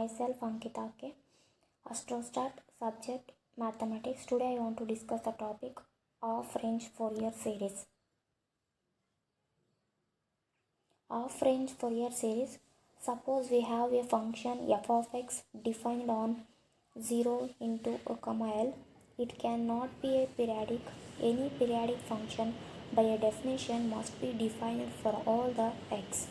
Myself Ankita.k, Astrostat, subject Mathematics. Today I want to discuss the topic of range Fourier series. Of range Fourier series. Suppose we have a function f of x defined on 0 into a comma L. It cannot be a periodic. Any periodic function by a definition must be defined for all the x.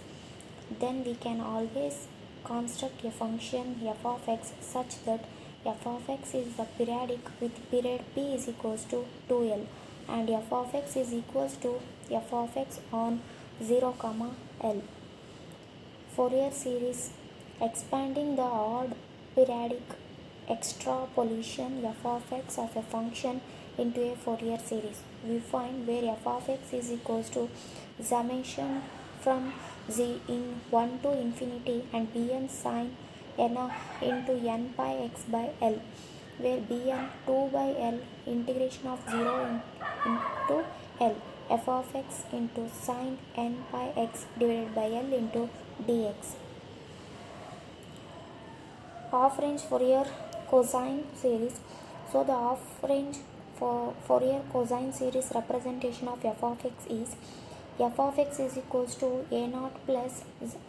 Then we can always construct a function f of x such that f of x is the periodic with period p is equals to 2l and f of x is equals to f of x on 0 comma l. Fourier series expanding the odd periodic extrapolation f of x of a function into a Fourier series. We find where f of x is equals to summation from z in 1 to infinity and bn sine n into n pi x by l, where bn 2 by l integration of 0 into l f of x into sine n pi x divided by l into dx. Half range Fourier cosine series. So the half range Fourier cosine series representation of f of x is f of x is equals to a naught plus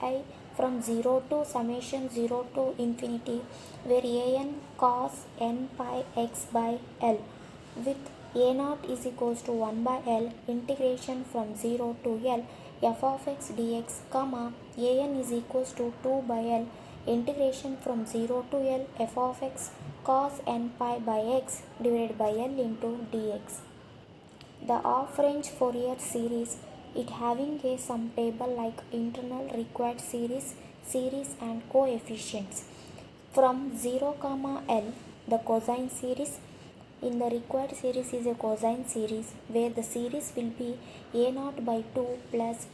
I from 0 to summation 0 to infinity, where an cos n pi x by l with a naught is equals to 1 by l integration from 0 to l f of x dx, comma an is equals to 2 by l integration from 0 to l f of x cos n pi by x divided by l into dx. The half range Fourier series, it having a sum table like internal required series and coefficients. From 0 comma l, the cosine series in the required series is a cosine series where the series will be a naught by 2 plus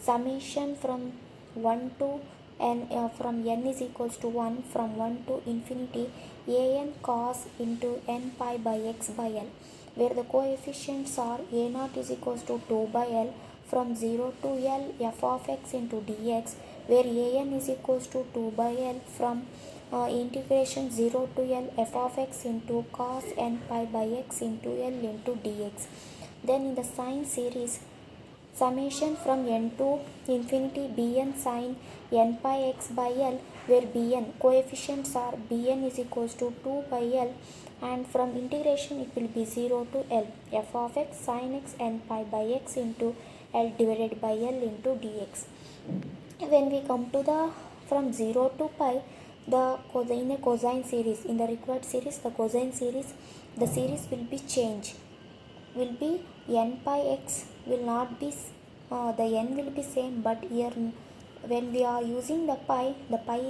summation from 1 to n from n is equals to 1 from 1 to infinity an cos into n pi by x by l, where the coefficients are a naught is equals to 2 by l from 0 to l f of x into dx, where an is equals to 2 by l from integration 0 to l f of x into cos n pi by x into l into dx. Then in the sine series, summation from n to infinity bn sine n pi x by l, where bn coefficients are bn is equals to 2 by l and from integration it will be 0 to l f of x sin x n pi by x into l divided by l into dx. When we come to the from 0 to pi, the in a cosine series, in the required series, the cosine series, the series will be changed, will be n pi x will not be the n will be same, but here when we are using the pi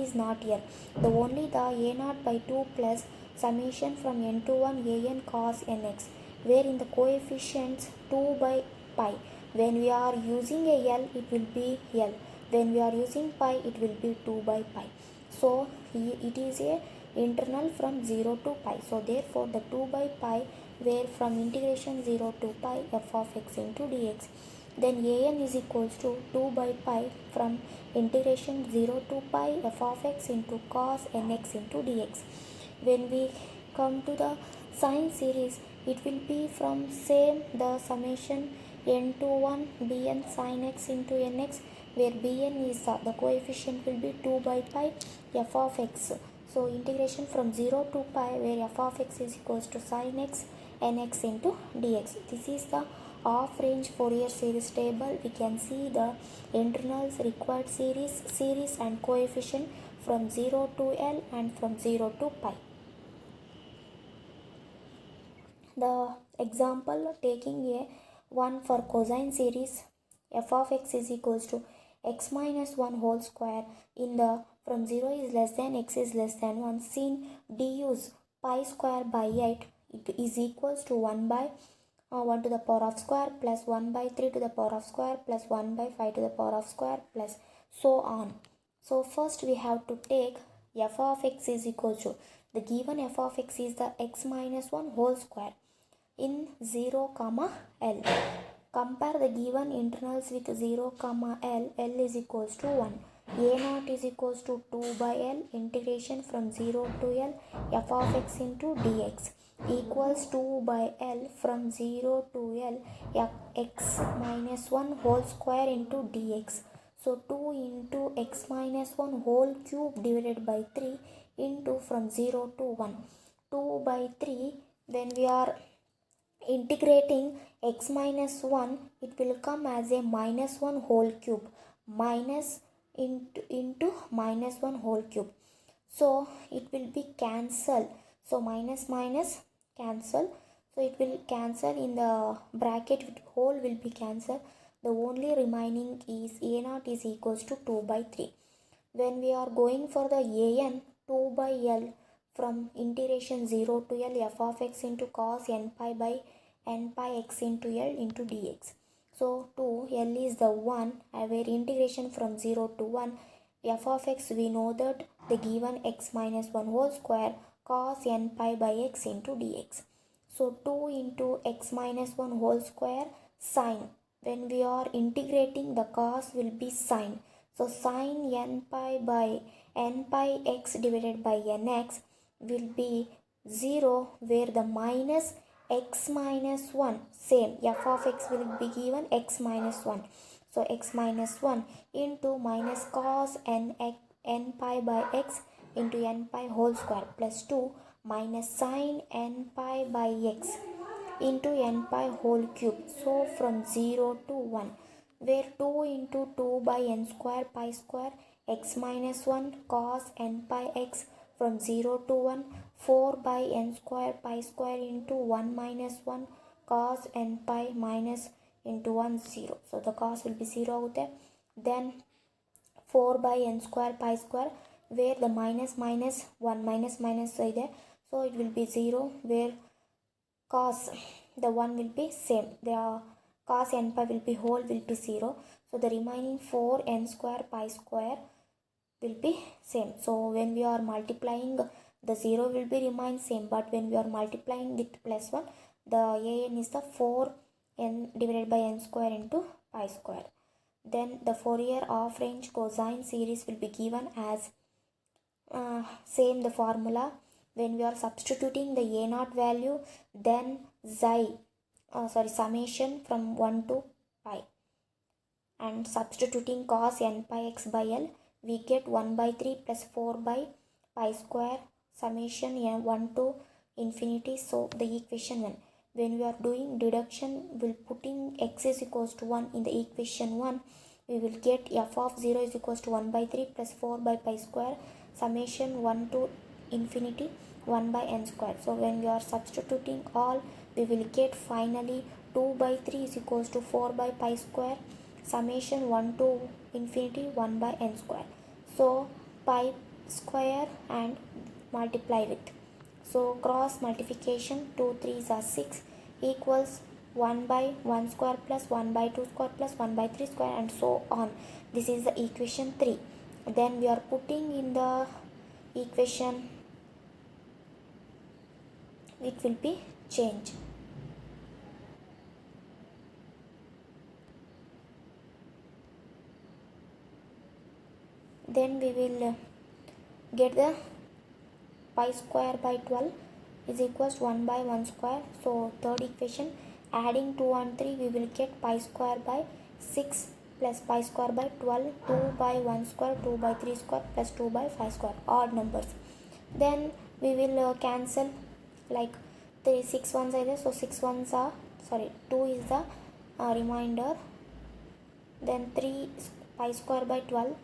is not here, the only the a naught by 2 plus summation from n to 1 an cos nx, where in the coefficients 2 by pi. When we are using a l, it will be l. When we are using pi, it will be 2 by pi. So it is a internal from 0 to pi. So therefore the 2 by pi, where from integration 0 to pi f of x into dx. Then an is equals to 2 by pi from integration 0 to pi f of x into cos nx into dx. When we come to the sine series, it will be from same the summation n to 1 bn sin x into nx, where bn is the coefficient will be 2 by pi f of x. So integration from 0 to pi, where f of x is equals to sin x nx into dx. This is the half range Fourier series table. We can see the internals, required series and coefficient from 0 to l and from 0 to pi. The example taking a one for cosine series, f of x is equals to x minus 1 whole square in the from 0 is less than x is less than 1, sin du's pi square by 8 it is equals to 1 by 1 to the power of square plus 1 by 3 to the power of square plus 1 by 5 to the power of square plus so on. So first we have to take f of x is equals to, the given f of x is the x minus 1 whole square in 0 comma l. Compare the given internals with 0 comma l. L is equals to 1. a0 is equals to 2 by L integration from 0 to L f of x into dx equals 2 by L from 0 to L x minus 1 whole square into dx. So 2 into x minus 1 whole cube divided by 3 into from 0 to 1. 2 by 3, when we are integrating x minus 1, it will come as a minus 1 whole cube minus into minus 1 whole cube. So it will be cancel. So minus minus cancel. So it will cancel in the bracket, whole will be cancelled. The only remaining is a0 is equals to 2 by 3. When we are going for the an, 2 by L from integration 0 to L f of x into cos n pi by n pi x into L into dx. So 2 L is the 1 where integration from 0 to 1 f of x, we know that the given x minus 1 whole square cos n pi by x into dx. So 2 into x minus 1 whole square sine. When we are integrating, the cos will be sine. So sine n pi by n pi x divided by nx will be 0, where the minus x minus 1 same f of x will be given x minus 1. So x minus 1 into minus cos n pi by x into n pi whole square plus 2 minus sine n pi by x into n pi whole cube. So from 0 to 1, where 2 into 2 by n square pi square x minus 1 cos n pi x from 0 to 1, 4 by n square pi square into 1 minus 1 cos n pi minus into 1 0. So the cos will be 0 out there. Then 4 by n square pi square, where the minus minus 1 minus minus is there. So it will be 0, where cos the 1 will be same. The cos n pi will be whole will be 0. So the remaining 4 n square pi square will be same. So when we are multiplying, the 0 will be remain same, but when we are multiplying with plus 1, the an is the 4 n divided by n square into pi square. Then the Fourier half range cosine series will be given as same the formula. When we are substituting the a0 value, then summation from 1 to pi, and substituting cos n pi x by L, we get 1 by 3 plus 4 by pi square summation 1 to infinity. So the equation 1. When we are doing deduction, we'll putting x is equals to 1 in the equation 1, we will get f of 0 is equals to 1 by 3 plus 4 by pi square summation 1 to infinity 1 by n square. So when we are substituting all, we will get finally 2 by 3 is equals to 4 by pi square summation 1 to infinity 1 by n square. So pi square and multiply with. So cross multiplication 2 3s are 6 equals 1 by 1 square plus 1 by 2 square plus 1 by 3 square and so on. This is the equation 3. Then we are putting in the equation, it will be changed. Then we will get the pi square by 12 is equals to 1 by 1 square. So third equation, adding 2 and 3, we will get pi square by 6 plus pi square by 12, 2 by 1 square, 2 by 3 square plus 2 by 5 square, odd numbers. Then we will cancel, like 6 ones are there, so 6 ones are 2 is the remainder. Then 3 pi square by 12,